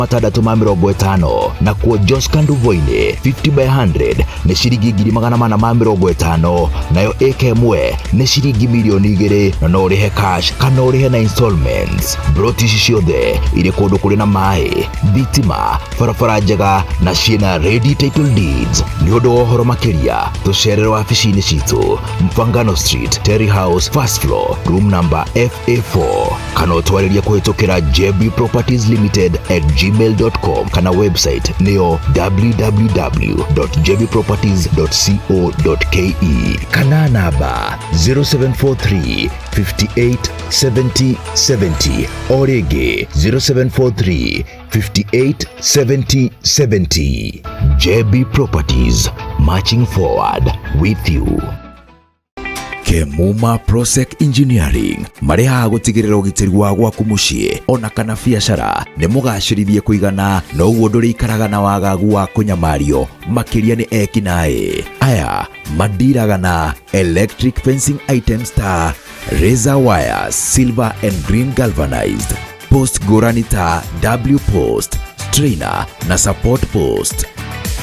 Matandatu ma 50 na kuo Josh Kanduvoine 50 by 100 ni shiringi 450, nayo AK1 ni shiringi milioni 2 na no rihe cash kana urihe na installments. Broti ici ciothe iri kundu kuri na mai, thitima, barabara njega na ciina ready title deeds. Ni undu wa uhoro makiria tucerere wabici-ini citu Mfangano Street, Terry House, first floor, room number FA4, kana utwaririe kuhitukira JB Properties Limited @gmail.com kana website niyo www.jbproperties.co.ke kana namba 0743 58 70 70 orege 0743 58 70 70. JB Properties, marching forward with you. Kemuma Prosec Engineering mareha gutigirira ugitiri wa gwaku mucii ona kana biacara ni mugacirithie kuigana no uguo nduri ikaraga na wagagu wa kunyamario makiria ni ekinae aya madiraga na electric fencing items ta razor wires, silver and green galvanized, post goranita, W post, strainer na support post,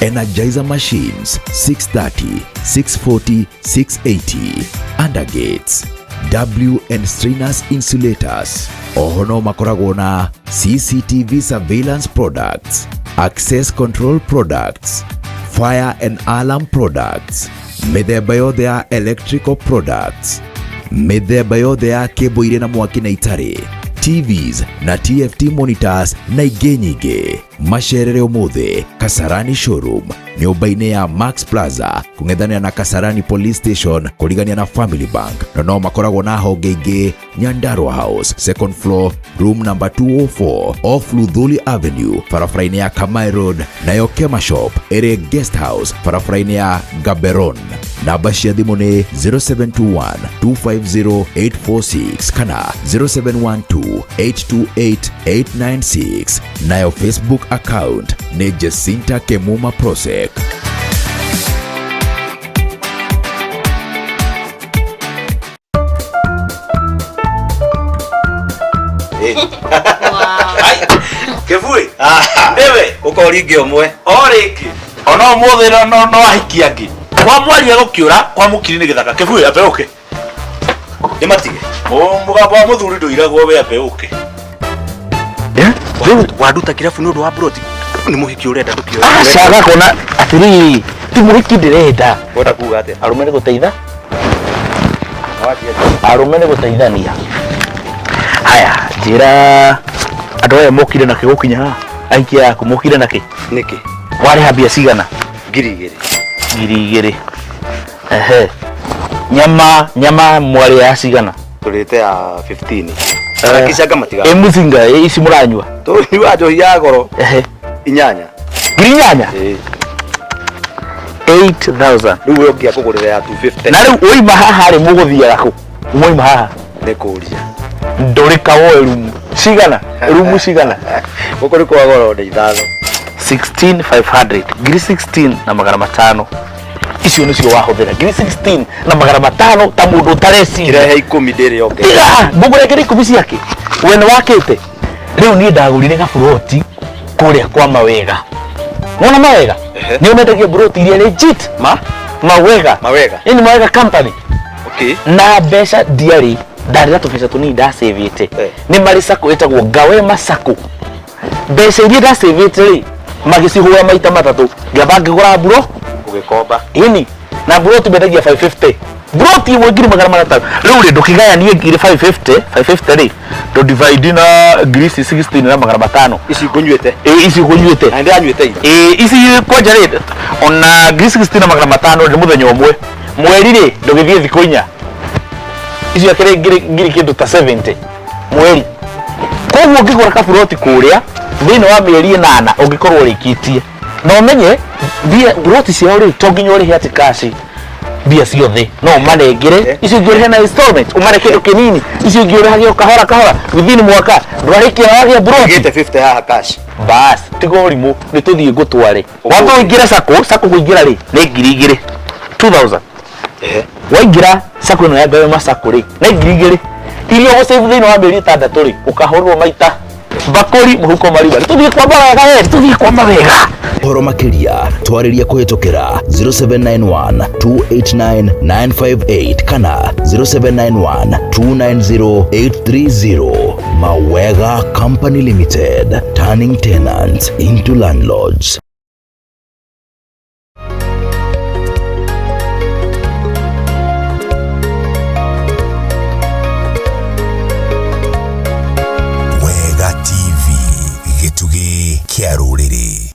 energizer machines 630, 640, 680, undergates, W and strainers insulators. Ohono makoragwo na CCTV surveillance products, access control products, fire and alarm products, mithemba yothe ya electrical products, mithemba yothe ya cable ire na mwaki na itari, TVs na TFT monitors na ingĩ nyingĩ. Macerere ũmũthĩ Kasarani showroom nyũmba-inĩ ya Max Plaza kũng'ethanĩra na Kasarani police station kũrigania na Family Bank. No makoragwo na honge ingĩ Nyandarua House second floor room number 204 off Luthuli Avenue barabara-inĩ ya Kamai Road, nayo Kema Shop ĩrĩ guest house barabara-inĩ ya Gaberon. Namba cia thimũ nĩ 0721 250 846 kana 0712 828 896. Nayo Facebook account ni Jacinta Kemuma Prosec. Kevui ndewe ukoringe umwe oriki ona umuthi no ahiki angi kwa mwaria gukiura kwa mukiri ni githaka. Kevui abeuke imatige mugambo wa muthuri nduiragwo we abeuke waduta kirafu ni undu wa broti ni muhiki urenda ndukio acaga kona atiri ti muhiki ndirenda wenda kuga ate arume ni guteitha arume ni guteithania. Haya njira andu aya mokire na kigukinya ha aikia yaku mokire na ki niki wari habia cigana ngiri igiri ehe nyama mwari ya cigana turite ya 15 kishaga matiga emuzinga isi muranywa to iwajo ya goro inyanya inyanya 8000 riu yogia kugurira ya 250 na riu oima haha ri muguthiaga ku moima haha ne kuria ndorika wo rumu cigana rumu cigana gukuri kwa goro de ithano 16500 ngiri 16 na magana matano icio nicio wahuthira ngiri 16 na magana matano ta mundu tareci kirehe 10 ndiri yoke mbugure ngiri 10 ciake wene wakite riu ni ndagurire gaburoti kuria kwa Mawega. Wona Mawega ni umendagia buroti iria legit Mawega ini Mawega company okay na mbeca diari ndarira tubesa tuni nda savete ni mari sako etagwo Ngawema Sako. Mbeca iria nda savete ri magicihura maita matatu ngamba ngigura buro ugikomba ini na buroti bendagia 550 buroti imwe ngiri magana matano riu ri ndukigayanie ngiri 550 ri to divide na ngiri 16 na magana matano isi kunyuete isi kunyuete ande anyuete isi kwanja ri ona ngiri 16 na magana matano ri muthenya umwe mweri ri ndugithie thiko inya isi akire ngiri kindu ta 70 mweri. Koguo ngigura kaburoti kuria thini wa mieri 8 ungikorwo rikitie no menye bia buroti cia uri to nginya uri hati cash bia ciothe no manengere icio ngire na installment umare kindu kinini icio ngire hagio kahora within mwaka ndwarikia hagio buroti gete 50 haha cash bas tigo rimu ni tuthie gutware wato ingira sako kuingira ri ni ngiri 2000 waingira sako no ya Ngawema Sako ri ni ngiri irio go save thini wa mieri 6 ri ukahorwo maita bakuri muhuko mariba tuthie kwamba wega tuthie kwamba wega horo makiria twariria kuhitukira 0791 289 958 kana 0791 290 830. Mawega Company Limited, turning tenants into landlords. Wega TV, gitugi kia ruriri.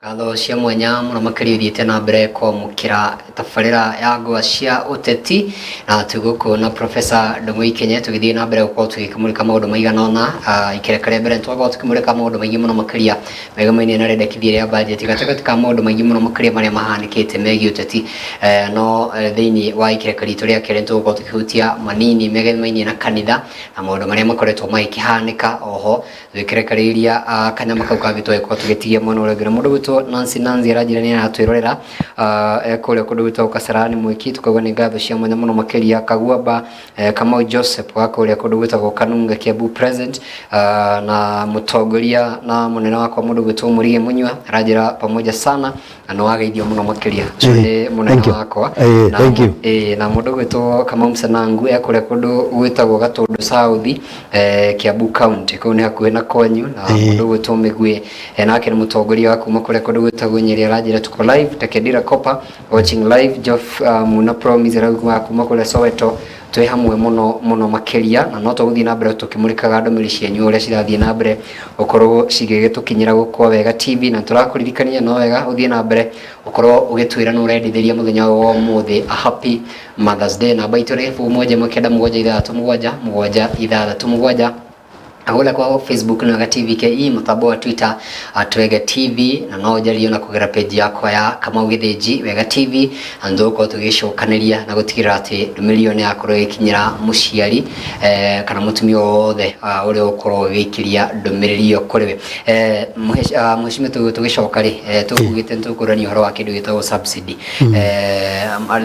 Gatho cia mwanya muno makiri thiete na mbere kwa mukira tafarira ya ngwa cia uteti na tuguko na Professor Ndung'u Kenya tugithie na mbere kwa tugikamurika maundu maigana ona ikerekare mbere twago tukimurika maundu maingi muno makiria megamaini na rendekithie ya budget gatagatika maundu maingi muno makiria maria mahanikite megi uteti no thiini wa ikerekari turia kerento kwa tukihutia manini megamaini na kanitha na maundu maria makoretwo magikihanika oho ikerekariria kanyama kau kagitwe kwa tugitie mwana uregira mundu gutwo Nancy arajirani na twirorera kule kundu gwitwa Kasarani mwiki tukagwa ni ngatho cia mwanya muno makiria Kaguamba Kamau Joseph wa kule kundu gwitwa Kanunga Kiambu present na mutongoria na munene wa kwa mundu gwitwa Murige Munywa arajira pamoja sana na wageithio muno makiria ni munene wakwa na mundu gwitwa Kamau Msanangu kule kundu gwitwa Gatundu South Kiambu County kune hakuhe na Konyu na mundu gwitwa Migwe nake ni mutongoria wa kuma kule kundu gwitwa Nyeri arajira tuko live Takedira Kopa watching live Jeff muna promise ra kuma kule Soweto twe hamwe muno makiria na no tuguthie na mbere tukimurikaga ndomiri cienyu uria cirathie na mbere ukorwo cigigitukinyira gukwa Wega TV na turakuririkania no wega uthie na mbere ukorwo ugitwira no urendithiria muthenya wa umuthi a happy Mother's Day na baitore 1 Agula kwa Facebook na Wega TV KE mtabo wa Twitter @Wega TV na no jario na kugera page yako ya Kamau Githiji Wega TV andoko tugishokaneria na gutigira ati milioni yakoro ikinyira muciari kana mutumio wothe uri ukoro wikiria ndumiriri okoriwe muheshimiwa tugishoka ri tugugite tukurani horo wa kindu gitagwo subsidy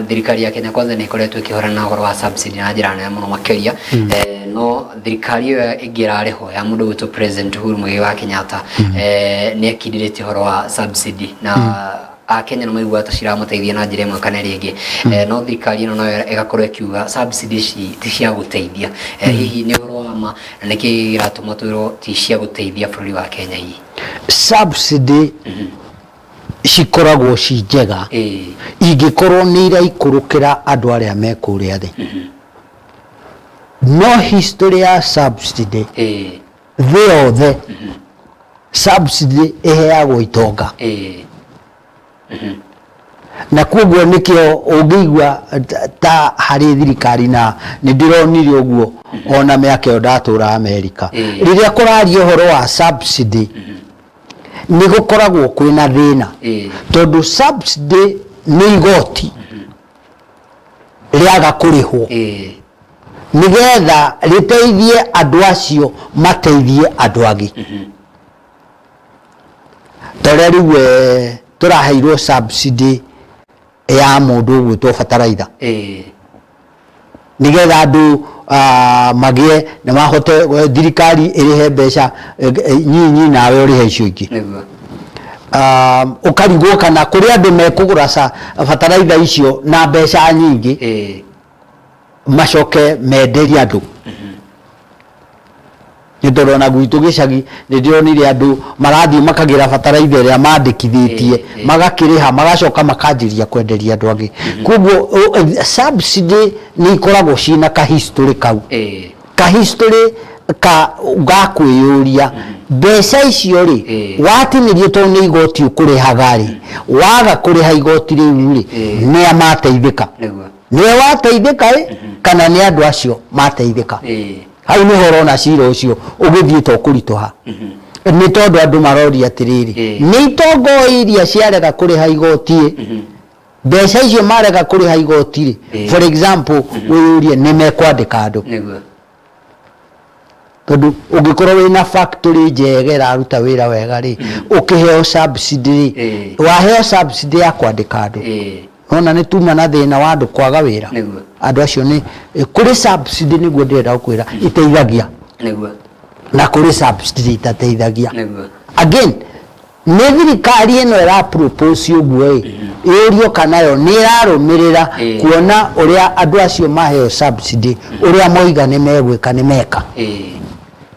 thirikari ya Kenya kwanza ni ikoretwo ikihorana horo wa subsidy na njira nene muno makiria no thirikari iyo igirare ho ya mundu gwitu President Uhuru Muigai wa Kenyatta ni akidirite horo wa subsidy na Kenya no maigua tashira muteithia na njira imwe kana ringi no thirikari no igakorwo ikiuga subsidy ti cia guteithia hihi ni horo wa ma na niki iratuma twiro ti cia guteithia bũrũri wa Kenya hii subsidy cikoragwo ci njega ingikorwo ni iraikurukira andu aria mekuria thi no history ya subsidy the subsidy iheagwo itonga na kuguo nikio ungigwa ta hari thirikari na nindironire uguo ona miaka ndatura America riria kurario horo wa subsidy ni gukoragwo kwina thina tondu subsidy ni igoti riaga kurihwo nigetha riteithie andu acio mateithie andu angi toreriwe turaheirwo subsidy ya mundu gwitwo fertilizer nigetha andu magie na mahote thirikari irihe mbeca nyinyi nawe urihe icio ingi ukarigwo kana kuri andu mekugura fertilizer icio na mbeca nyingi macoke menderia andu nidorona gwitu gicagi ndirionire andu marathie makagira fertilizer iria mandikithitie magakiriha magacoka makanjiria kwenderia andu angi kuguo subsidy ni ikoragwo cina ka history kau ka history ka gakwiyuria mbeca icio ri watinirie to ni igoti ukurihaga ri waga kuriha igoti riu ri ni amateithika ni wateithika kana ni andu acio mateithika hau ni horo na cira ucio ugithie to kuritoha ni tondu andu maroria atiriri ni itongo iria ciarega kuriha igoti mbeca icio marega kuriha igoti for example wiyurie ni mekwandika andu tondu ungikorwo wina factory njegera aruta wira wega ri ukiheo subsidy waheo subsidy ya kwandika andu ona ni tuma na thina wa andu kwaga wira andu acio ni kuri subsidy niguo ndirenda gukwira iteithagia na kuri subsidy tateithagia Niguo. again nĩ thirikari ĩno ĩra propose ũguo ĩũrio kanayo nĩ ĩrarũmĩrĩra kuona ũrĩa andũ acio maheo subsidy ũrĩa moiga nĩ megwĩka nĩ meka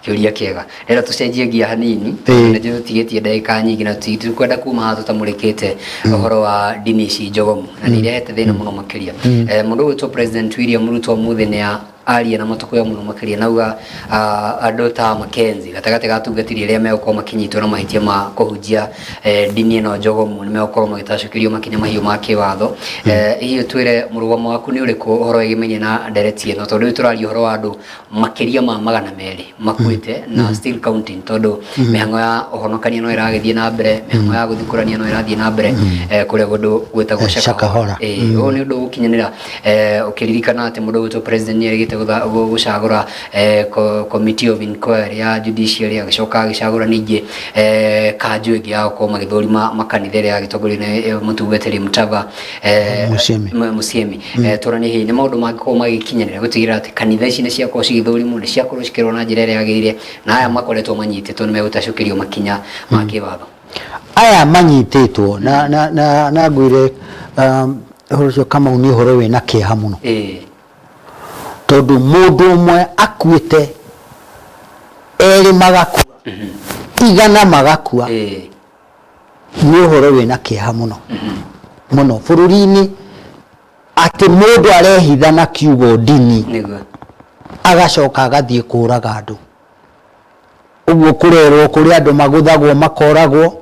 kiuria kiega rero tucenjie gia hanini na ndio tigetie ndagika nyingi na tukwenda kuma haha tutamurekete uhoro wa dini ici njogomu na nĩ irehete thĩna mũno makĩria mũndũ witũ President William Ruto mũthĩ nĩ aria na matuko ya mũno makĩria nauga andũ ta Makenzi gatagate gatungatiri arĩa megũkorwo makinyitwo na mahĩtia ma kũhunjia dini ĩno njogomu nĩ megũkorwo magĩtacũkĩrio makinya mahiũ ma kĩwatho hihi twĩre mũrũgamo waku nĩ ũrĩkũ ũhoro wĩgiĩ na ndereti ĩno tondũ tũraria ũhoro wa andũ makĩria ma 200 makuĩte na still counting tondũ mĩhang'o ya ũhonokania no ĩragĩthiĩ na mbere mĩhang'o ya gũthikũrania no ĩrathiĩ na mbere kũrĩa gũndũ gwĩtagwo Shakahora ũũ nĩ ũndũ ũkinyanĩra ũkĩririkana atĩ mũndũ witũ president nĩ erĩgĩte gucagura committee of inquiry ya judiciary agicoka agicagura ningĩ kanjũ ĩngĩ ya gũkorwo magĩthũrima makanitha ĩrĩa agĩtongoria nĩ mũtungatĩri Mutava Musiemi tũranie hihi nĩ maũndũ mangĩkorwo magĩkinyanĩra gũtigĩrĩra atĩ kanitha ici nĩ ciakorwo cigĩthũrimwo nĩ ciakorwo cikĩrwo na njĩra ĩrĩa yagĩrĩire na aya makoretwo manyitĩtwo nĩ megũtacũkĩrio makinya ma kĩwatho aya manyitĩtwo na ngwĩre ũhoro ũcio kama nĩ ũhoro wĩna kĩeha mũno tondũ mũndũ ũmwe akuĩte erĩ magakua igana magakua nĩ ũhoro wĩna kĩeha mũno mũno bũrũri-inĩ atĩ mũndũ arehitha na kiugo dini agacoka agathiĩ kũraga andũ ũguo kũrerwo kũrĩ andũ magũthagwo makoragwo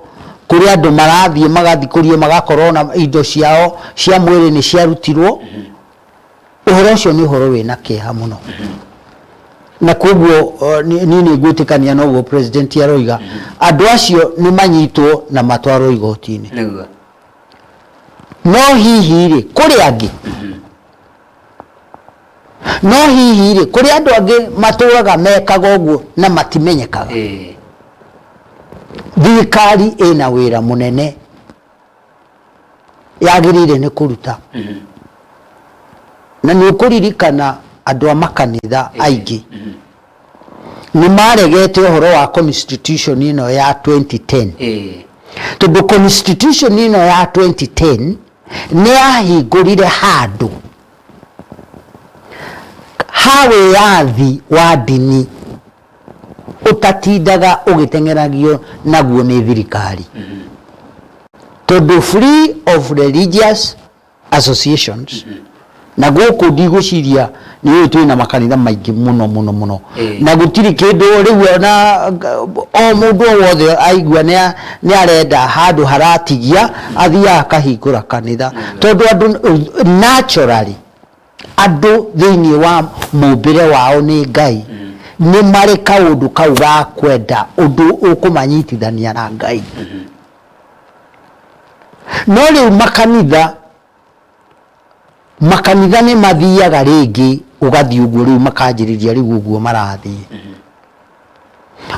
kũrĩ andũ marathiĩ magathikũrio magakorwo na indo ciao cia mwĩrĩ nĩ ciarutirwo ũhoro ũcio nĩ ũhoro wĩna kĩeha mũno na koguo niĩ nĩ ngwĩtĩkania na ũguo president aroiga andũ acio nĩ manyitwo na matwarwo igoti-inĩ no hihi rĩ kũrĩ angĩ no hihi rĩ kũrĩ andũ angĩ matũraga mekaga ũguo na matimenyekaga thirikari ĩna wĩra mũnene yagĩrĩire nĩ kũruta na nĩ ũkũririkana andũ a makanitha aingĩ nĩ maregete ũhoro wa constitution ĩno ya 2010 tondũ constitution ĩno ya 2010 nĩ yahingũrire handũ ha wĩyathi wa dini ũtatindaga ũgĩteng'eragio naguo nĩ thirikari tondũ free of religious associations na gũkũ ndigũciria nĩ twĩna makanitha maingĩ mũno na gũtirĩ kĩndũ rĩu na o mũndũ wothe aigua nĩ arenda handũ haratigia athiaga akahingũra kanitha tondũ andũ naturally andũ thĩinĩ wa mũmbĩre wao nĩ Ngai nĩ marĩ kaũndũ kau ga kwenda ũndũ ũkũmanyitithania na Ngai no rĩu makanitha nĩ mathiaga rĩngĩ ũgathiĩ ũguo rĩu makanjĩrĩria rĩu ũguo marathiĩ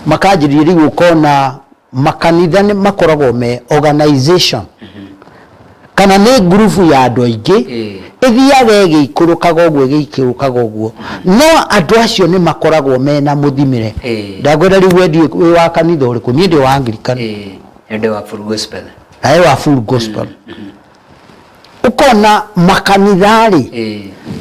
makanjĩrĩria rĩu ũkona makanitha nĩ makoragwo me organization kana nĩ group ya andũ aingĩ ĩthiaga ĩgĩikũrũkaga ũguo no andũ acio nĩ makoragwo mena mũthimĩre ndagwenda rĩu wendio wĩ wa kanitha ũrĩkũ niĩ ndĩ wa Anglican ndĩ wa Full Gospel wa Full Gospel ukona makanitha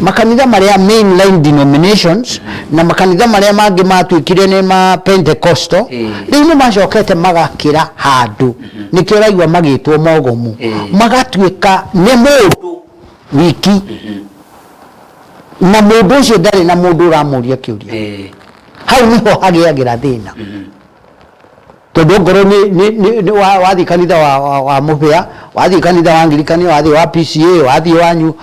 makanitha marĩa mainline denominations na makanitha marĩa mangĩ matuĩkire nĩ ma Pentecostal rĩu nĩ macokete magakĩra handũ nĩkĩo raigua magĩtwo mogomu magatuĩka nĩ mũndũ wiki na mũndũ ũcio ndarĩ na mũndũ ũramũria kĩũria hau nĩho hagĩagĩra thĩna tondũ ngoro nĩ wathi kanitha wa mũhĩa wathi kanitha wa Anglican wathi wa PCA wathi wanyu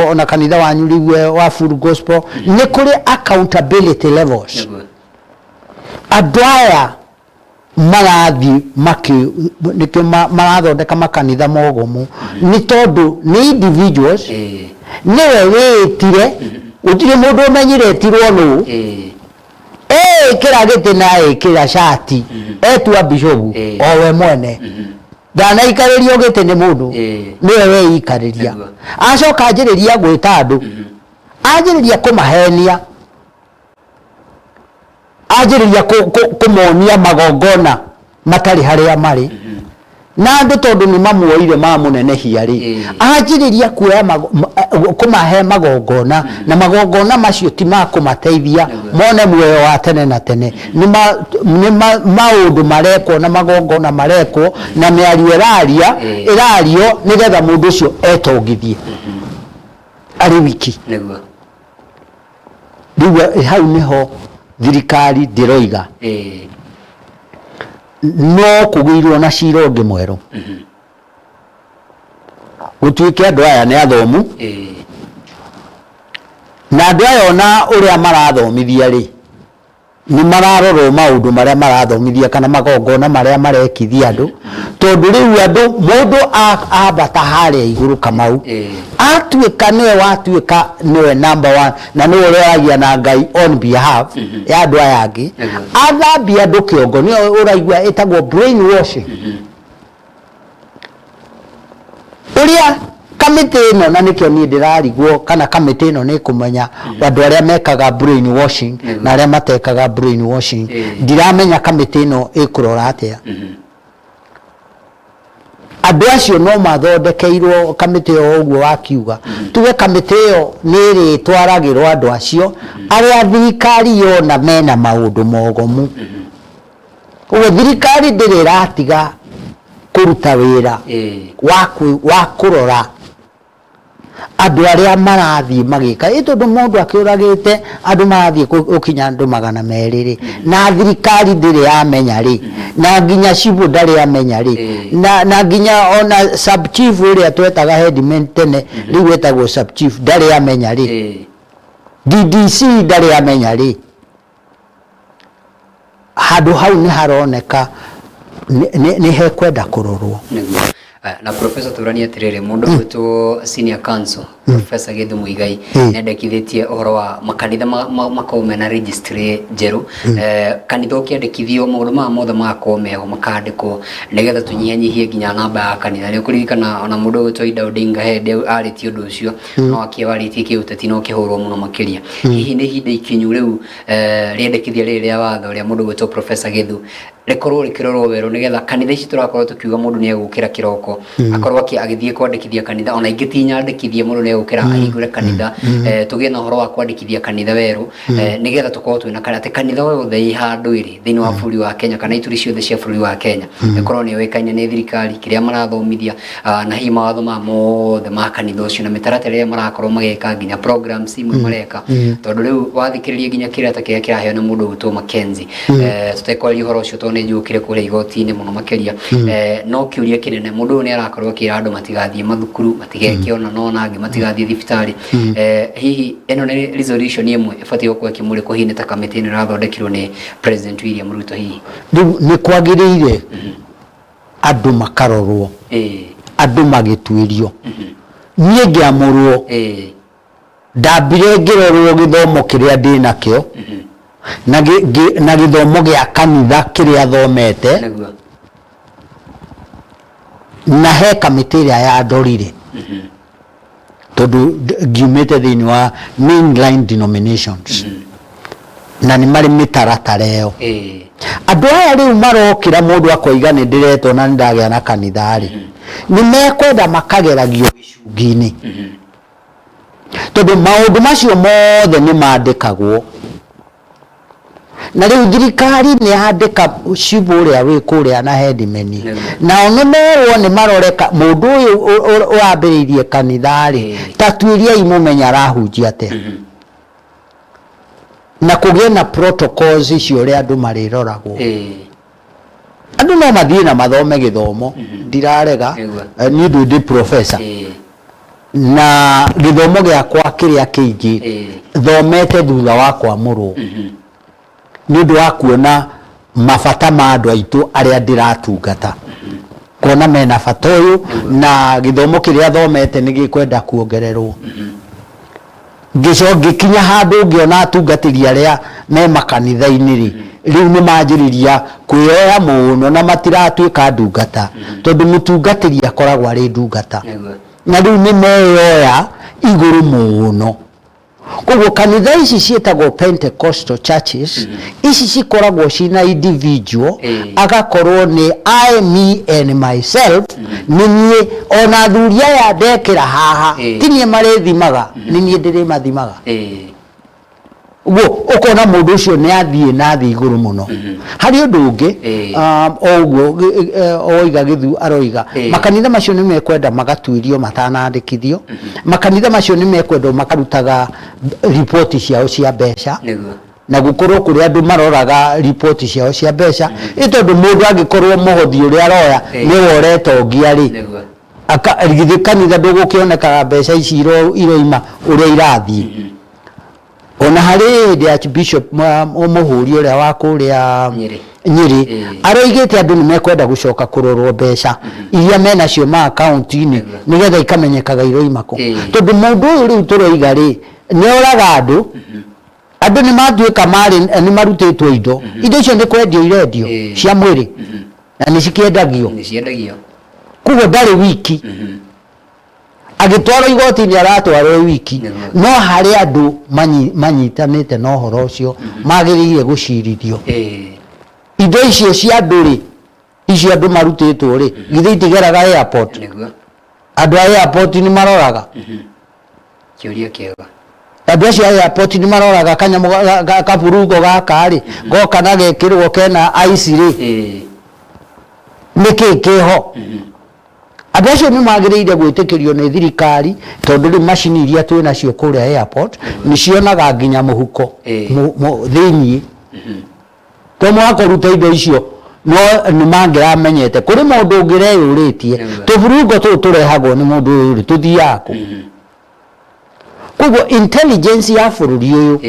ona kanitha wanyu rĩu wa Full Gospel nĩ kũrĩ accountability levels andũ aya marathi nĩkĩo marathondeka makanitha mogomu nĩ tondũ nĩ individuals nĩwe wĩtire gũtirĩ mũndũ ũmenyire etirwo nũ kĩra gĩtĩ na kĩra shati etua bishopu o we mwene ndanaikarĩrio gĩtĩ nĩ mũndũ nĩwe weikarĩria acoka anjĩrĩria gwĩta andũ anjĩrĩria kũmahenia ajiriria kumonia magongona matari haria mari na andu tondu ni mamuoire mamunenehia ri ajiriria kuoya kumahe magongona na magongona macio ti makumateithia mone muoyo wa tene na tene ni maundu marekwo na magongona marekwo na miario irario nigetha mundu ucio etongithie ari wiki niguo hau niho thirikari ndiroiga no kugirwo na cira ungi mweru gutuike andu aya ni athomu na andu aya ona uria marathomithia ri ni mararorwo maundu maria marathomithia kana magongona maria marekithia andu tondu riu andu mundu abata haria iguru Kamau atuika niwe watuika niwe number 1 na niwe uragia na Ngai on behalf ya andu aya angi athambia andu kiongo ni uraigua etagwo brainwashing uria kamiti ino na nikio ni ndirarigwo kana kamiti ino ni kumenya andu aria mekaga brainwashing na aria matekaga brainwashing ndiramenya kamiti ino ikurora atia andu acio no mathondekeirwo kamiti yo uguo wakiuga tuge kamiti yo niri twaragirwo andu acio aria thirikari yona mena maundu mogomu uwe thirikari ndiratiga kuruta wira wa kurora andu aria marathie magika itondu mundu akiuragite andu marathie ukinya andu 200 na thirikari ndiri amenya ri na nginya cibu ndari amenya ri na nginya ona sub chief uria twetaga headman tene riu wetagwo sub chief ndari amenya ri DDC ndari amenya ri handu hau ni haroneka ni hekwenda kurorwo na Professor turania tirere mundu wetu senior counsel Professor Githu Muigai nendekithitie uhoro wa makanitha makome na registry jeru kanitha ukiandikithio maundu ma mothe makomeho makandikwo nigetha tunyihanyihie nginya namba ya kanitha ni kuririkana ona mundu wetu Ida Odinga hende ariti undu ucio no akiwaritie kiuteti no kihurwo muno makiria hihi ni hinda ikinyu riu riendekithia riri ria watho ria mundu wetu Professor Githu rekorwo rikirorwo weru nigetha kanitha ici turakorwo tukiuga mundu ni egukira kiroko akorwo agithie kwandikithia kanitha ona ingitinya andikithie mundu ni egukira ahingure kanitha tugie na horo wa kwandikithia kanitha weru nigetha tukorwo twina kanitha wothe ihandu iri thini wa bũrũri wa Kenya kana ituri ciothe cia bũrũri wa Kenya ikorwo ni wekaine ni thirikari kiria marathomithia na hi mawatho ma mothe ma kanitha ucio na mitaratara iria marakorwo mageka nginya programs imwe mareka tondu riu wathikiriria nginya kiria kiraheo na mundu witwo Mackenzie tutekwaria horo ucio ni njukire kuria igoti-ini muno makiria no kiuria kinene mundu ni arakorwo kira andu matigathie mathukuru matigeke ona no nangi matigathie thibitari hihi eno ni resolution imwe ifati gukwa kimuriko hihi ta kamiti ni rathondekirwo ni President William Ruto hihi ni kwagiriire andu makarorwo andu magituirio nie ngiamurwo ndambire ngirorwo githomo kiria ndina kio na githomo gia kanitha kiria thomete na he kamiti iria ya ndorire tondu ngiumite thiini wa mainline denominations na ni mari mitaratara iyo andu aya riu marokira mundu akoiga ni ndiretwo na ndagia na kanitha ri ni mekwenda makageragio gicungi-ini tondu maundu macio mothe ni mandikagwo na riu thirikari ni andika cibu uria wi kuria na headman na ono merwo ni maroreka mundu uyu urambiriirie kanitha ri tatuiria imumenya rahunjia ate na kugie na protocols icio uria andu mariroragwo andu no mathie na mathome githomo ndirarega ni ndi professor na githomo giakwa kiria kiingi thomete thutha wa kwamurwo ni undu wa kuona mabata ma andu aitu aria ndiratungata kuona mena bata uyu na githomo kiria thomete ni gikwenda kuongererwo ngikinya handu ngiona atungatiria aria me makanitha-ini ri riu ni manjiriria kwioya muno na matiratuika ndungata tondu mutungatiri akoragwo ari ndungata na riu ni meyoya iguru muno Koguo kanitha ici cietagwo Pentecostal churches ici cikoragwo cina individual agakorwo ni I, me and myself ni nie ona thuria ya ndekera haha tinie marethimaga ni nie ndirimathimaga wo ukona mundu ucio ni athie na thi iguru muno hari undu ungi oguo oiga githu aroiga makanitha macio ni mekwenda magatuirio matanandikithio makanitha macio ni mekwenda makarutaga report ciao cia mbeca na gukorwo kuri andu maroraga report ciao cia mbeca itondu mundu angikorwo muhothi uri aroya ni woreto ngiari akarigithi kanitha ndugukionekaga mbeca ici iroima uria irathii ona hari Archbishop umuhuri uria wa kuria Nyeri aroigite andu ni mekwenda gucoka kurorwo mbeca iria mena cio ma account ini nigetha ikamenyekaga iroima ku tondu mundu uyu riu turoiga ri ni oraga andu ni matuika mari ni marutitwo indo icio ni kwendio irendio cia mwiri na ni cikiendagio kugo ndari wiki agitwara igoti-ini aratwarwo wiki no hari andu manyitanite no horo ucio magiririe gucirithio indo icio cia andu ri icio andu marutitwo ri githe itigeraga airport andu a airport ni maroraga kiuria kiega andu acio airport ni maroraga kanyamu kaburugo gaka ri goka na gekirwo kena ice ri niki kiho andu acio ni magiriire gwitikirio ni thirikari tondu ri macini iria twina cio kuria airport ni cionaga nginya muhuko thiini tomo akoruta indo icio no ni mangiramenyete kuri mundu ungireyuritie tuburungo tu turehagwo ni mundu uyu tuthiaku kugo intelligence ya bururi uyu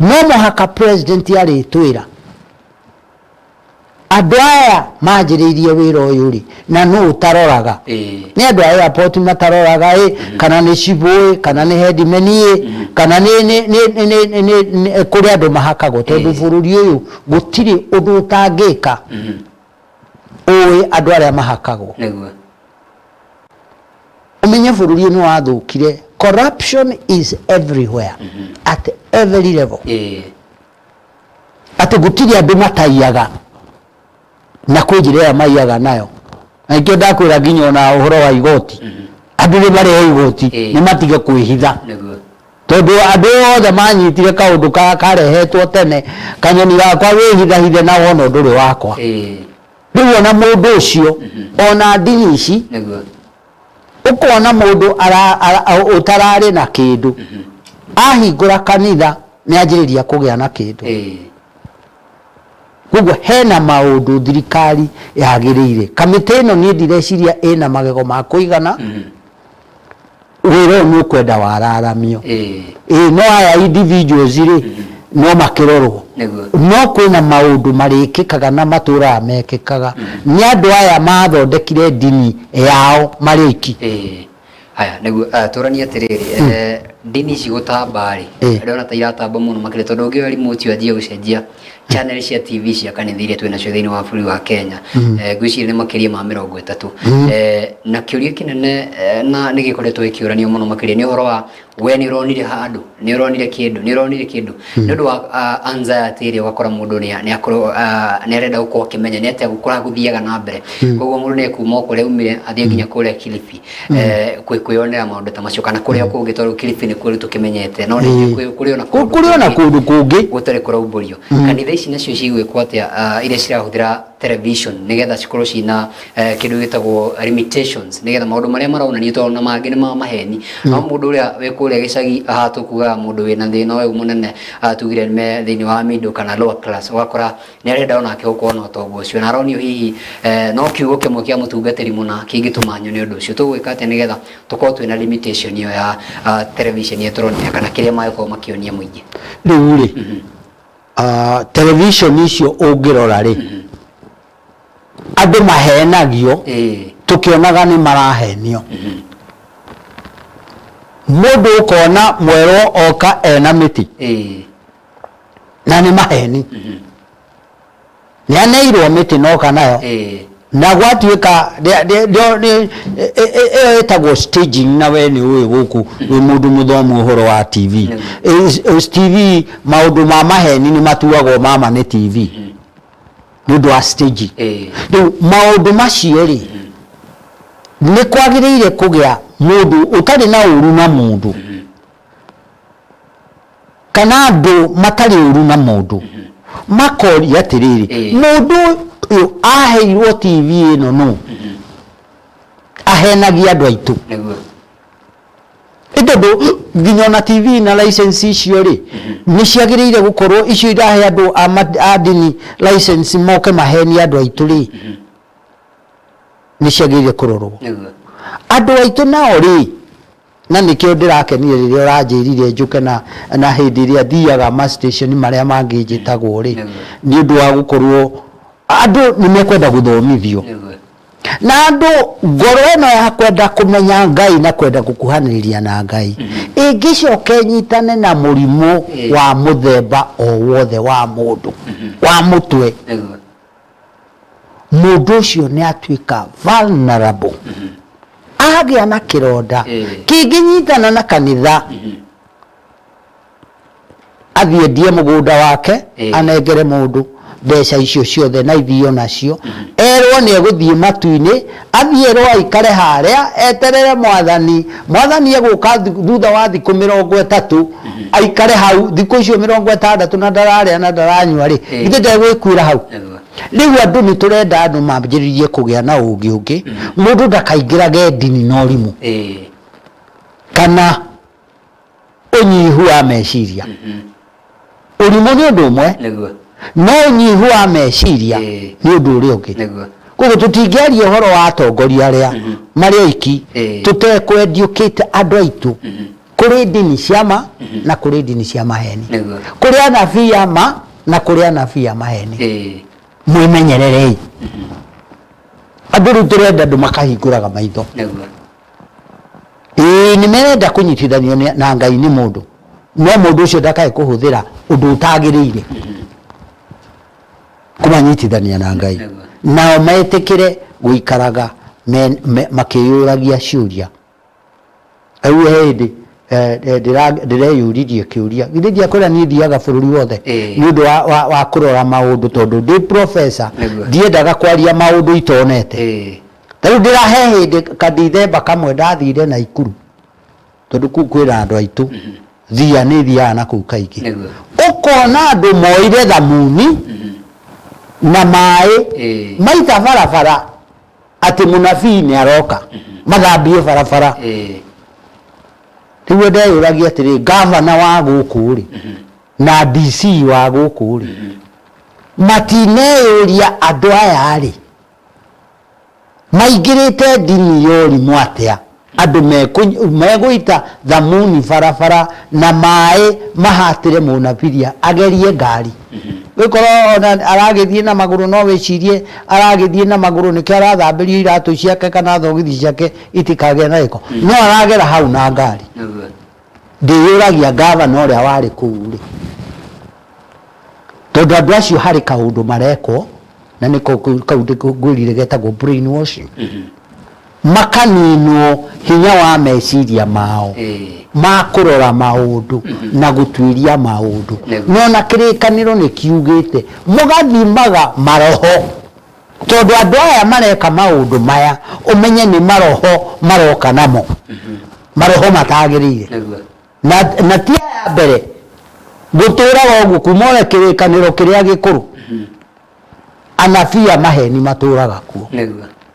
no muhaka president aritwira andu aya manjiriirie wira uyu ri na no utaroraga ni andu aya airport mataroraga kana ni cibui kana ni headman kana ni kuri andu mahakagwo tondu bururi uyu gutiri undu utangika oe andu aria mahakagwo umenye bururi ni wathukire corruption is everywhere at every level ati gutiri andu mataiyaga na kujirera maiyaga nayo nikyo ndakwira nginya na uhoro wa igoti andu ni bari igoti ni matige kwihitha tondu andu othe manyitire kaundu karehetwo tene kanyoni gakwa wihitha hithe na wona nduri wakwa riu ona mundu ucio ona ndini ici ukona mundu utarari na kindu ahingura kanitha ni anjiriria kugia na kindu kugo hena maundu thirikari yagiriire kamite ino ni ndireciria ina magego ma kuigana wira ni ukwenda wararamio no aya individuals ri no makirorwo no kwina maundu marikikaga na matura mekikaga ni andu aya mathondekire dini yao mariki haya niguo turania atiriri dini cigutamba ri ndona ta iratamba muno makire tondu ngi remote athie gucenjia channel cia TV cia kanitha iria twina cio thiini wa bũrũri wa Kenya ngwiciria ni makiria ma 30 na kiuria kinene na ni gikoretwo ikiuranio muno makiria ni uhoro wa we ni uronire handu ni uronire kindu ni undu wa anxiety iria wakora mundu ni akorwo ni arenda gukorwo akimenya ni atia gukora guthiaga na mbere koguo mundu ni kuma kuria umire athie nginya kuria Kilifi kwionera maundu ta macio kana kuria kungi tondu Kilifi ni kuria tukimenyete no ni kuria na kundu kungi gutari kuraumbũrio kanitha ici nacio cigwikwo atia iria cirahuthira television nigetha cikorwo cina kindu gitagwo limitations nigetha maundu maria maraonania tondu na mangi ni maheni no mundu uria wekuria gicagi ahatukuga mundu wina thina uyu munene atugire me thiini wa middle kana lower class wakora ni arenda ona akiuko na utongo ucio na aronio hihi no kiugo kimwe kia mutungatiri muna kingituma nyone undu ucio tugwika atia nigetha tukorwo twina limitation iyo ya television yeturonia kana kiria maiko makionia muingi riu ri television icio ungirora ri andu mahenagio tukionaga ni marahenio mundu ukona mwero oka ena miti na ni maheni ni aneirwo miti no kanayo na gwatuika etagwo staging na we ni uyu guku wi mundu muthomu uhoro wa TV TV maundu ma maheni ni matuagwo mama ni TV nundu wa staging maundu macio ri ni kwagiriire kugia mundu utari na uru na mundu kana andu matari uru na mundu makori atiriri mundu aheirwo TV ino no ahenagia andu aitu itondo nginya na TV na license icio ri ni ciagiriire gukorwo icio irahe andu adini license moke maheni andu aitu ri ni ciagiriire kurorwo andu aitu nao ri na nikio ndirakenire riria uranjirire njuke na hindi iria thiaga ma station maria manginjitagwo ri ni undu wa gukorwo andu ni mekwenda guthomithio na andu ngoro eno ya kwenda kumenya Ngai na kwenda gukuhaniriria na Ngai ingicoke nyitane na murimu wa muthemba o wothe wa mundu wa mutwe mundu ucio ni atuika vulnerable agia na kironda kinginyitana na kanitha athie die mugunda wake anengere mundu mbeca icio ciothe na ithio nacio erwo ni eguthie matu-ini athierwo aikare haria eterere mwathani eguka thutha wa thiku 30 aikare hau thiku icio 60 na ndararia na ndaranyua ri ithe ndegwikuira hau riu andu ni turenda andu mambiririe kugia na ungi mundu ndakaingirage dini no rimu kana unyihu wa meciria urimu ni undu umwe no unyihu wa meciria ni undu uri ungi koguo tutingiaria uhoro wa atongoria aria mari oiki tutekwendiukite andu aitu kuri dini ciama na kuri dini cia maheni kuri anabii ama na kuri anabii a maheni mwimenyererei andu turenda andu makahinguraga maitho ni merenda kunyitithanio na Ngai ni mundu no mundu ucio ndakae kuhuthira undu utagiriire kumanyitithania na Ngai nao metikire guikaraga makiyuragia ciuria au hindi ndireyuririe kiuria githiria kwira ni thiaga bururi wothe ni undu wa kurora maundu tondu ndi professor ndiendaga kwaria maundu itonete tariu ndirahe hindi kadithemba kamwe ndathire na ikuru tondu kuu kwira andu aitu thia ni thia na kuu kaingi ukona andu moire thamuni na mai maita barabara ati munabii ni aroka mathambie barabara riu ndeyuragia atiri gavana wa guku ri na DC wa guku ri matineyuria andu aya ri maingirite dini yori mwatea andu meguita thamuni barabara na mai mahatire munabiria agerie ngari wikoro aragithie na maguru no wicirie aragithie na maguru nikio arathambirio iratu ciake kana thogithi ciake itikage na iko no aragera hau na ngari ndiyuragia gavana uria wari kuri tondu andu acio hari kaundu mareko na niko kaundu ngwirire getagwo brainwashing makaninwo hinya wa meciria mao makurora maundu na gutwiria maundu no na kirikaniro ni kiugite mugathimaga maroho tondu andu aya mareka maundu maya umenye ni maroho maroka namo maroho matagirire na tia ya mbere gutura wogu kumore kirikaniro kiria gikuru anabii a maheni maturaga kuo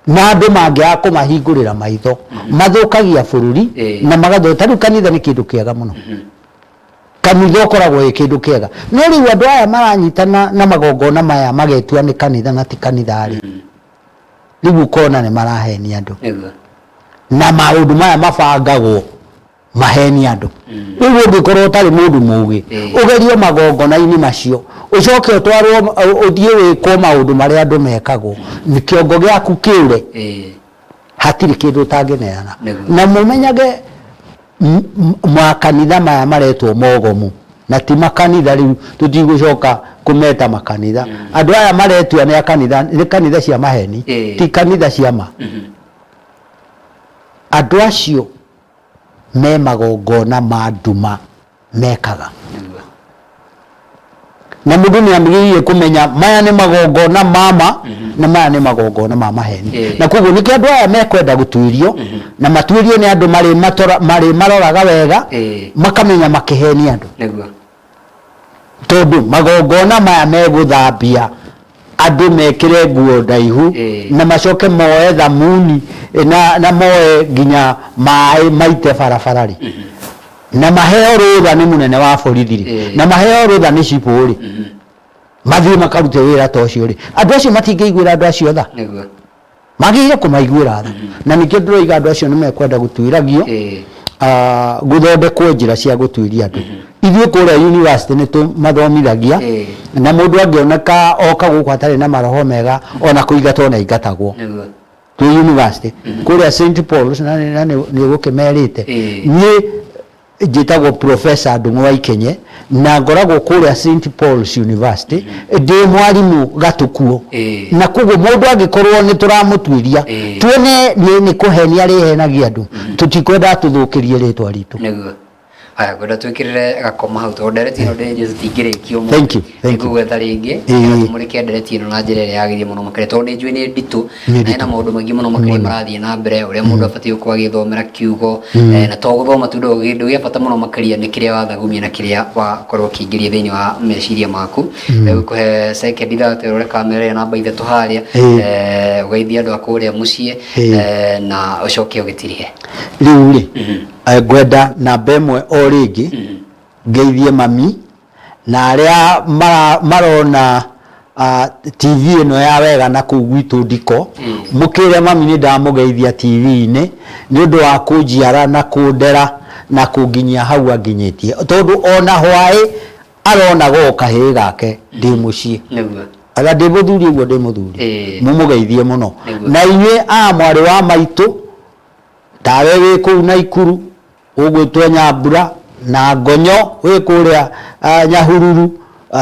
na andu mangia kumahingurira maitho mathukagia bururi na magatho tari kanitha ni kindu kiega muno kanitha ukoragwo i kindu kiega no riu andu aya maranyitana na magongona maya magetua ni kanitha na ti kanitha ri riu kona ni maraheni andu na maundu maya mabangagwo maheni andu riu ungikorwo tari mundu mugi ugerio magongona-ini macio ucoke utwarwo uthie wikwo maundu maria andu mekagwo ni kiongo giaku kiure hatiri kindu utangineana na mumenyage makanitha maya maretwo mogomu na ti makanitha riu tutigucoka kumeta makanitha andu aya maretua ni kanitha ni kanitha cia maheni ti kanitha cia ma andu acio me magongona ma nduma mekaga na mundu ni amiririe kumenya maya ni magongona mama na maya ni magongona ma maheni na koguo niki andu aya mekwenda gutuirio na matuirio ni andu mari maroraga wega makamenya makiheni andu niguo tondu magongona maya meguthambia andu mekire nguo ndaihu na macoke moe thamuni na moe nginya mai maite barabarari na maheo rutha ni munene wa borithi na maheo rutha ni ciburi mathie makarute wira ta ucio ri andu acio matingĩiguĩra andu acio tha niguo magĩrĩire kũmaiguĩra tha na nĩkĩo ndĩroiga andu acio nĩmekwenda gũtuĩragio gũthondekwo njĩra cia gũtuĩria andũ ithuĩ kũrĩa university nĩ tũmathomithagia na mũndũ angĩoneka oka gũkũ atarĩ na maroho mega ona kũingatwo na ingatagwo twĩ university kũrĩa St Paul's na nĩ gũkĩmerĩte niĩ njĩtagwo Professor Ndung'u wa Ikenye na ngoragwo kũrĩa St Paul's University ndĩ mwarimũ gatukuo na koguo mũndũ angĩkorwo nĩ tũramũtuĩria tuone nĩ kũhenia rĩhenagia andũ tũtikwenda tũthũkĩrie rĩtwa ritũ niguo aya gwenda twĩkĩrĩre gakoma hau tondũ ndereti ĩno ndĩ tũtingĩrĩkio mũno thank you ngũgwetha rĩngĩ mũrĩke ndereti ĩno na njĩra ĩrĩa yagĩrĩire mũno makĩria tondũ nĩ njũĩ nĩ nditũ na hena maũndũ maingĩ mũno makĩria marathiĩ na mbere ũrĩa mũndũ abatiĩ gũkorwo agĩthomera kiugo na to gũthoma tu kĩndũ gĩa bata mũno makĩria nĩ kĩrĩa wathagumia na kĩrĩa wakorwo ũkĩingĩria thĩinĩ wa meciria maku gũkũhe second ithatũ ũrore kamera namba ithatũ harĩa ũgeithia andũ a kũrĩa mũciĩ na ũcoke ũgĩtirihe rĩu rĩ ngwenda namba ĩmwe o rĩngĩ ngeithie mami na arĩa marona TV ĩno ya wega na kũu gwitũ ndiko mũkĩre mami nĩ ndamũgeithia TV-inĩ nĩ ũndũ wa kũnjiara na kũndera na kũnginyia hau anginyĩtie tondũ ona hwaĩ aronaga o kahĩĩ gake ndĩ mũciĩ aga ndĩ mũthuri ũguo ndĩ mũthuri mũmũgeithie mũno na inyuĩ mwarĩ wa maitũ tawe wĩ kũu Naikuru ũgwĩtwo Nyambura na Ngonyo wĩ kũrĩa Nyahururu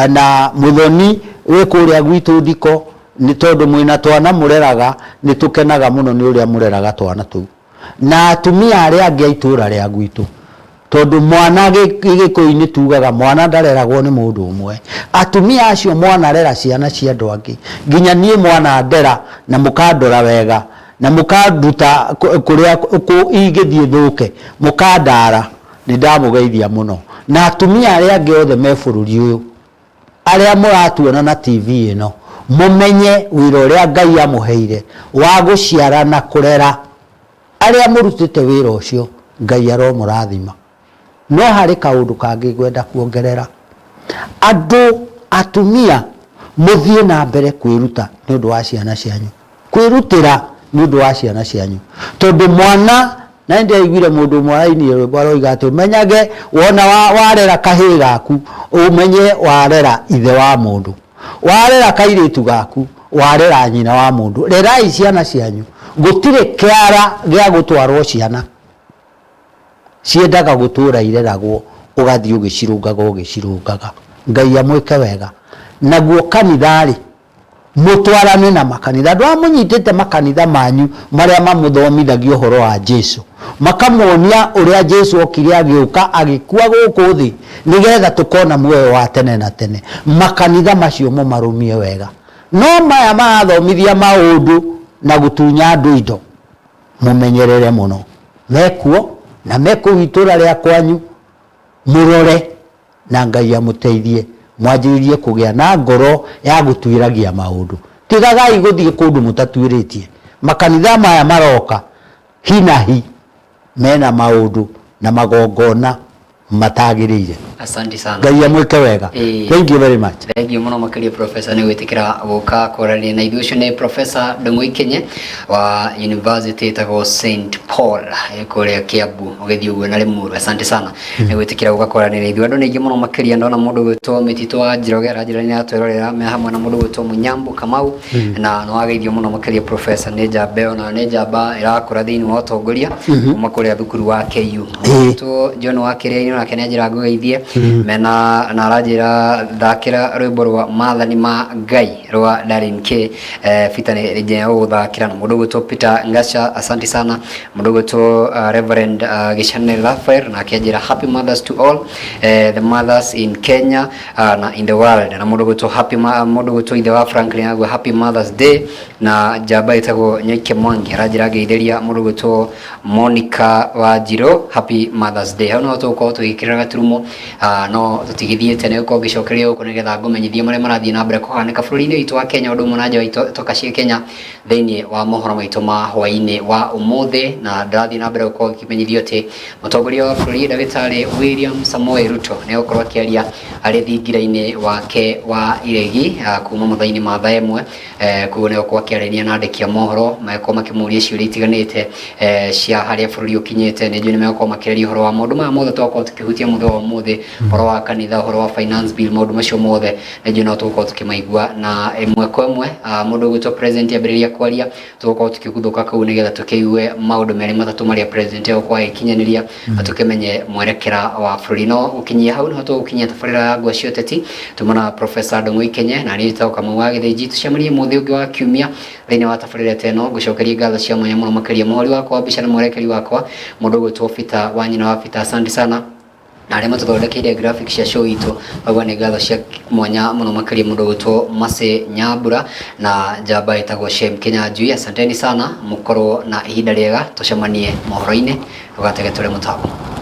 na Muthoni wĩ kũrĩa gwitũ ndiko nĩ tondũ mwĩna twana mũreraga nĩ tũkenaga mũno nĩ ũrĩa mũreraga twana tũu na atumia arĩa angĩ a itũũra rĩa gwitũ tondũ mwana gĩkũyũ-inĩ tugaga mwana ndareragwo nĩ mũndũ ũmwe atumia acio mwana rera ciana cia andũ angĩ nginya niĩ mwana ndera na mũkandora wega na mũkanduta kũrĩa ingĩthiĩ thũke mũkandara nĩ ndamũgeithia mũno na atumia arĩa angĩ othe me bũrũri ũyũ arĩa mũratuona na TV ĩno mũmenye wĩra ũrĩa Ngai amũheire wa gũciara na kũrera arĩa mũrutĩte wĩra ũcio Ngai aromũrathima no harĩ kaũndũ kangĩ ngwenda kuongerera andũ atumia mũthiĩ na mbere kwĩruta nĩ ũndũ wa ciana cianyu kwĩrutĩra nĩ ũndũ wa ciana cianyu tondũ mwana na ndaiguire mũndũ mwaraini rwĩmbo aroiga atĩ menyage wona warera kahĩĩ gaku ũmenye warera ithe wa mũndũ warera kairĩtu gaku warera nyina wa mũndũ rerai ciana cianyu gũtirĩ kĩara gĩa gũtwarwo ciana ciendaga gũtũra ireragwo ũgathiĩ ũgĩcirũngaga Ngai amwĩke wega naguo kanitha-rĩ mũtwarane na makanitha andũ amũnyitĩte makanitha manyu marĩa mamũthomithagio ũhoro wa Jesũ makamuonia ũrĩa Jesũ okire agĩũka agĩkua gũkũ thĩ nĩgetha tũkona muoyo wa tene na tene makanitha macio mũmarũmie wega no maya marathomithia maũndũ na gũtunya andũ indo mũmenyerere mũno mekuo na mekũu itũũra rĩa kwanyu mũrore na Ngai amũteithie mwanjĩrĩrie kũgĩa na ngoro ya gũtuĩragia maũndũ tigagai gũthiĩ kũndũ mũtatuĩrĩtie makanitha maya maroka hi na hi mena maũndũ na magongona matagĩrĩire asante sana Ngai amwĩke wega thank you very much thank you mũno makĩria professor nĩ gwĩtĩkĩra gũka kũrania na ithuĩ ũcio nĩ Professor Ndung'u Ikenye wa university ĩtagwo St Paul kũrĩa Kiambu ũgĩthiĩ ũguo na Limuru asante sana nĩ gwĩtĩkĩra gũka kũrania na ithuĩ andũ nĩ aingĩ mũno makĩria ndona mũndũ gwĩtwo Mĩtitũ wa Njĩrogera njĩra-inĩ ya twĩrorera me hamwe na mũndũ gwĩtwo Mũnyambu Kamau na nĩ wageithio mũno makĩria professor nĩ njamba ĩyo na nĩ njamba ĩrakũra thĩinĩ wa ũtongoria kuma kũrĩa thukuru wa KU gwĩtwo John wa Kĩrĩa-inĩ nake nĩ njĩra ngũgeithie mena na arajira thakira rwimbo rwa Mathani ma Ngai rwa Darren K fitane rije uthakira na mundu gutwo Peter Ngasha. Asante sana mundu gutwo Reverend Gishane Raphael na akijira happy mothers to all the mothers in Kenya na in the world, na mundu gutwo mundu gutwo ithe wa Franklin agwe happy Mother's Day, na jaba itago Nyeke Mwangi arajira geithĩria mundu gutwo Monica wa Jiro happy Mother's Day. Hano tuko twikiraga turumo no tutigithiete ne uko gicokeria uko nigetha ngumenyithie maria marathie na mbere kuhanika bũrũri-inĩ witũ wa Kenya ũndũ mũnaja toka cie Kenya thĩinĩ wa mohoro maitũ ma hwaĩ-inĩ wa ũmũthĩ, na ndathie na mbere uko kimenyithio ati mũtongoria wa bũrũri Ndagĩtarĩ William Samoei Ruto ne ukorwo akiaria arĩ thingira-inĩ wake wa iregi kuma mũthenya-inĩ ma thaa ĩmwe kuo ne uko akiarĩria na andĩki a mohoro meko makĩmũria ciũria itiganĩte cia harĩa bũrũri ũkinyĩte. Nĩ njũĩ nĩ megũkorwo makĩrĩria ũhoro wa maũndũ maya mothe twakorwo tũkĩhutia mũthenya wa ũmũthĩ, ũhoro wa kanitha, ũhoro wa finance bill, maũndũ macio mothe nĩ njũĩ no tũgũkorwo tũkĩmaigua na ĩmwe kwa ĩmwe mũndũ ũgwĩtwo president ambĩrĩria kwaria tũgũkorwo tũkĩguthũka kũu nĩgetha tũkĩigue maũndũ merĩ matatũ marĩa president egũkorwo agĩkinyanĩria na tũkĩmenye mwerekera wa bũrũri. No gũkinyia hau nĩho tũgũkinyia tabarĩra ya ngwa cia ũteti tumana Professor Ndung'u Ikenye na niĩ njĩtagwo Kamau wa Gĩthĩnji. Tũcemanie mũthĩ ũngĩ wa kiumia thĩinĩ wa tabarĩra ta ĩno. Ngũcokeria ngatho cia mwanya mũno makĩria mũhori wakwa wa mbica na mwerekeri wakwa mũndũ ũgwĩtwo Peter wa nyina wa Peter. Asante sana na arĩa matũthondekeire graphics cia show itũ, bagwa nĩ ngatho cia mwanya mũno makĩria mũndũ ũgwĩtwo Mercy Nyambura na njamba ĩtagwo Shem Kinyanjui. Asanteni sana, mũkorwo na ihinda rĩega, tũcemanie mohoro-inĩ, ndũgatege tũrĩ mũtambo.